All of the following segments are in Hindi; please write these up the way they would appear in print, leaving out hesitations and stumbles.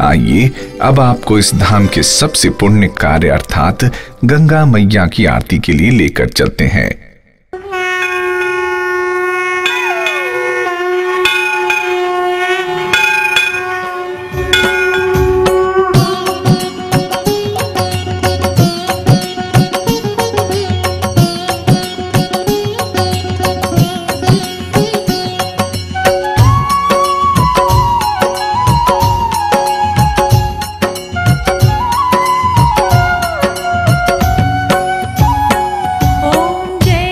आइए अब आपको इस धाम के सबसे पुण्य कार्य अर्थात गंगा मैया की आरती के लिए लेकर चलते हैं। ओम जय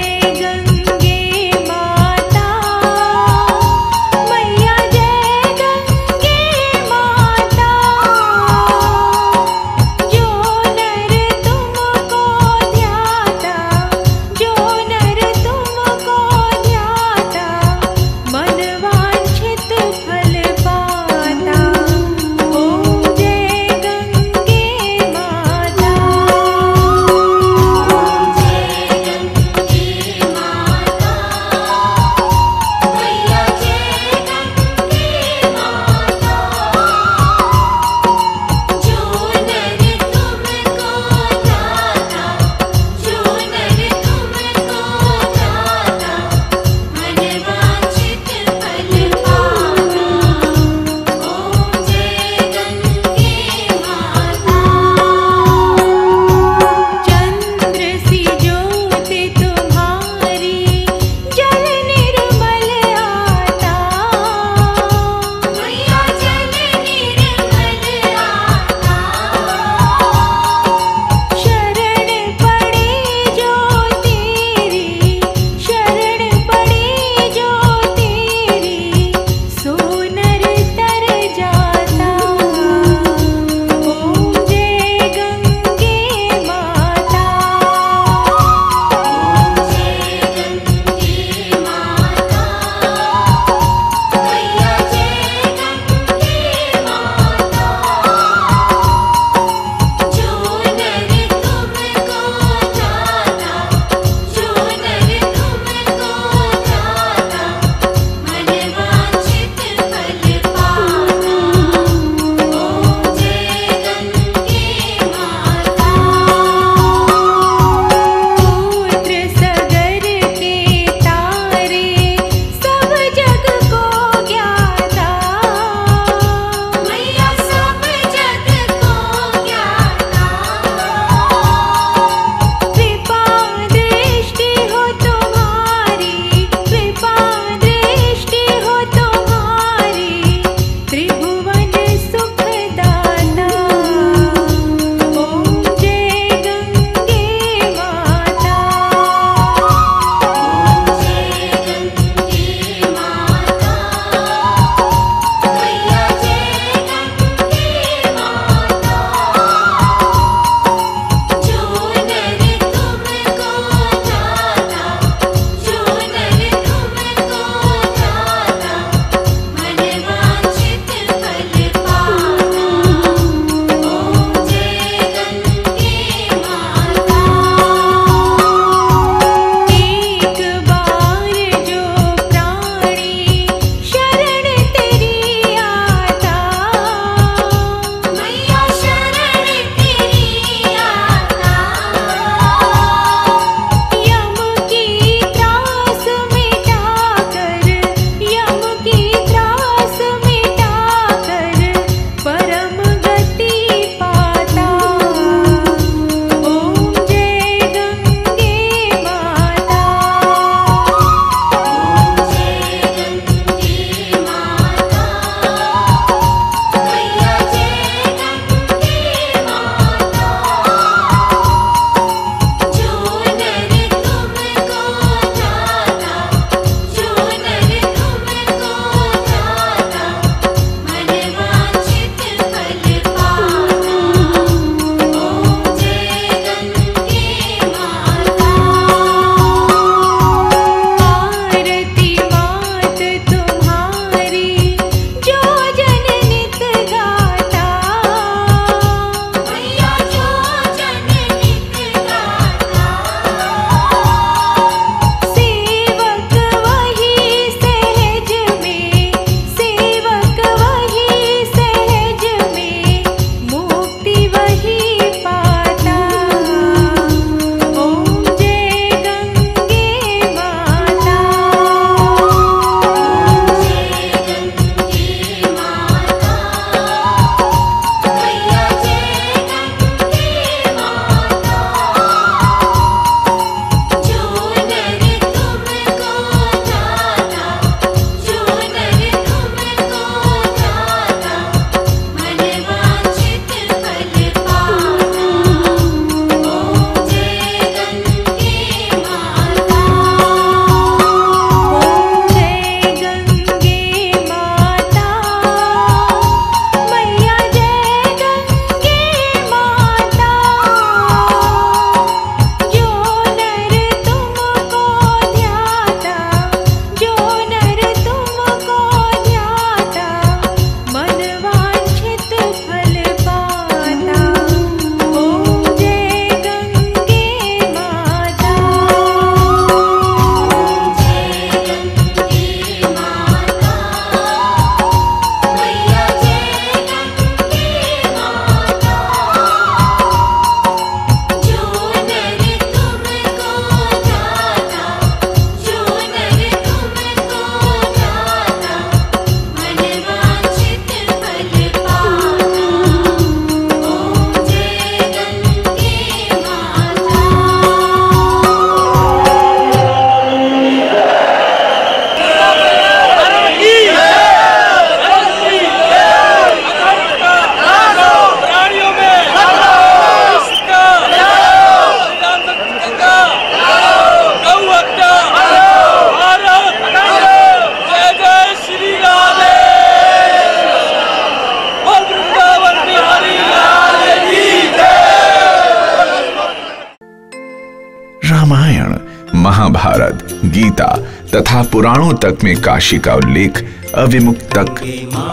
संहिता तथा पुराणों तक में काशी का उल्लेख अविमुक्तक,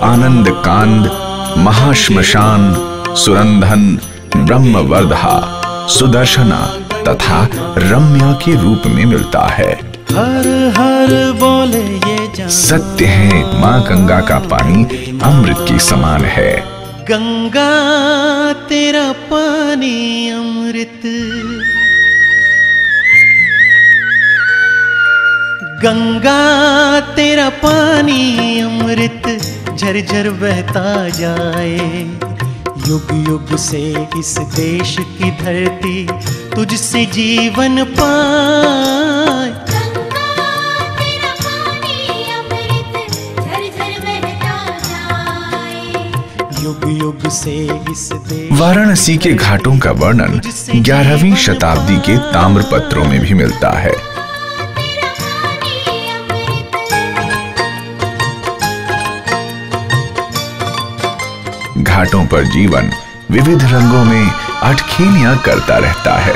आनंद कांड, महाश्मशान, सुरंधन, ब्रह्मवर्धा, सुदर्शना तथा रम्या के रूप में मिलता है। हर हर बोले ये सत्य है, माँ गंगा का पानी अमृत के समान है। गंगा तेरा पानी अमृत, गंगा तेरा पानी अमृत झरझर बहता जाए। युग युग से इस देश की धरती तुझसे जीवन पाए। गंगा तेरा पानी अमृत झरझर बहता जाए। युग युग से इस देश। वाराणसी के घाटों का वर्णन 11वीं शताब्दी के ताम्रपत्रों में भी मिलता है। घाटों पर जीवन विविध रंगों में अटखेलियां करता रहता है।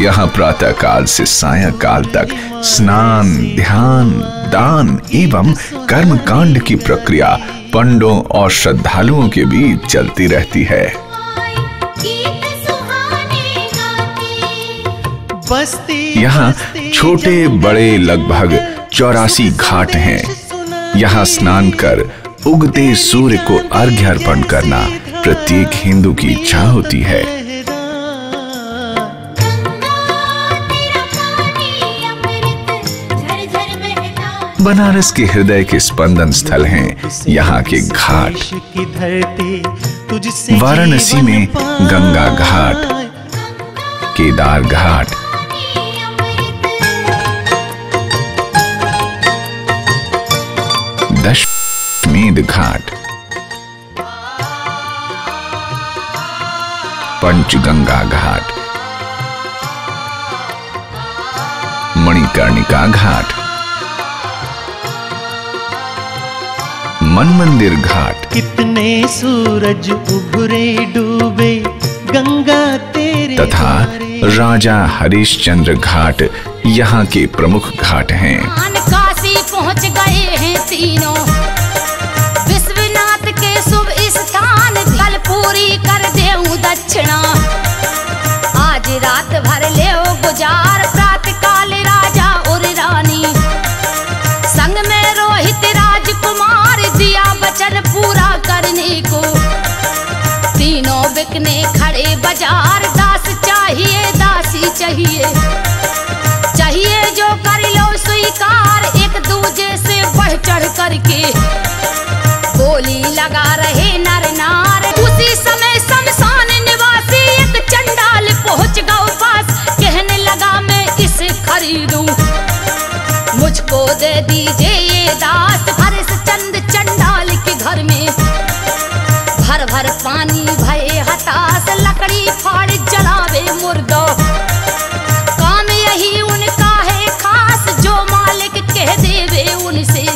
यहाँ प्रातः काल से सायंकाल तक स्नान, ध्यान, दान एवं कर्म कांड की प्रक्रिया पंडों और श्रद्धालुओं के बीच चलती रहती है। यहाँ छोटे बड़े लगभग 84 घाट हैं। यहाँ स्नान कर उगते सूर्य को अर्घ्य अर्पण करना प्रत्येक हिंदू की इच्छा होती है। बनारस के हृदय के स्पंदन स्थल हैं यहाँ के घाट। वाराणसी में गंगा घाट, केदार घाट, दशमेध घाट, पंचगंगा घाट, मणिकर्णिका घाट, मन मंदिर घाट। कितने सूरज उभरे डूबे गंगा तेरे तथा राजा हरिश्चंद्र घाट यहाँ के प्रमुख घाट हैं। काशी पहुँच गए हैं तीनों, विश्वनाथ के शुभ स्थान कल पूरी कर देऊं दक्षिणा। आज रात भर ले गुजार, प्रातः काल राजा और रानी, संग में रोहित राजकुमार, दिया वचन पूरा करने को। तीनों बिकने खड़े बाजार, दास चाहिए दासी चाहिए, चाहिए जो कर लो स्वीकार, एक दूजे से बढ़ चढ़ करके बोली लगा रहे नर नार। उसी समय शमशान निवासी एक चंडाल पहुंच गया पास, कहने लगा मैं इसे खरीदूं, मुझको दे दीजिए ये दास। हरिश्चंद्र चंडाल के घर में भर भर पानी भये हताश, लकड़ी फाड़ जलावे मुर्दो, काम यही उनका है खास, जो मालिक कह देवे उनसे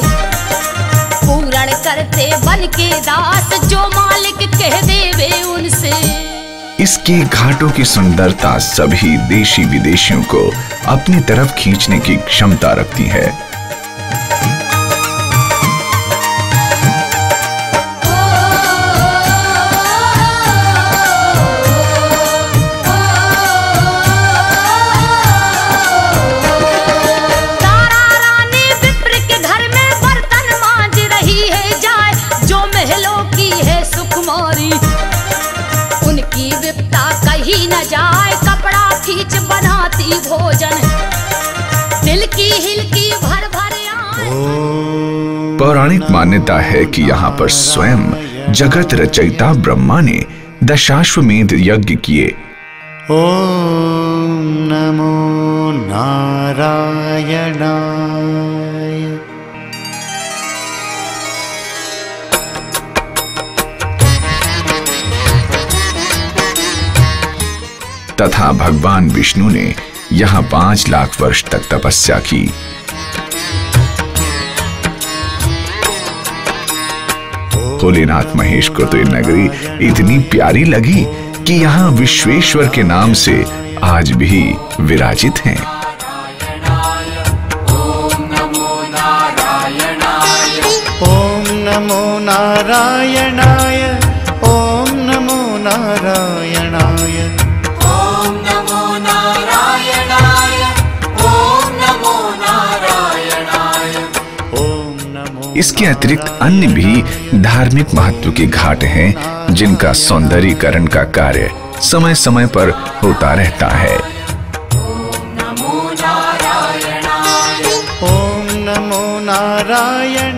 पूर्ण करते बन के दास, जो मालिक कह देवे उनसे। इसके घाटों की सुंदरता सभी देशी विदेशियों को अपनी तरफ खींचने की क्षमता रखती है। न जाए कपड़ा खींच बनाती भोजन, हिलकी हिलकी भर भर आए। पौराणिक मान्यता है कि यहाँ पर स्वयं जगत रचयिता ब्रह्मा ने दशाश्वमेध यज्ञ किए। ओम नमो नारायणाय। तथा भगवान विष्णु ने यहाँ 5 लाख वर्ष तक तपस्या की। भोलेनाथ महेश को तो ये नगरी इतनी प्यारी लगी कि यहाँ विश्वेश्वर के नाम से आज भी विराजित हैं। ओम नमो नारायणाय, ओम नमो नारायणाय, ओम नमो नारायणाय, ओम नमो नारायणाय, ओम नमो। इसके अतिरिक्त अन्य भी धार्मिक महत्व के घाट हैं जिनका सौंदर्यीकरण का कार्य समय समय पर होता रहता है। ओम नमो नारायणाय, ओम नमो नारायण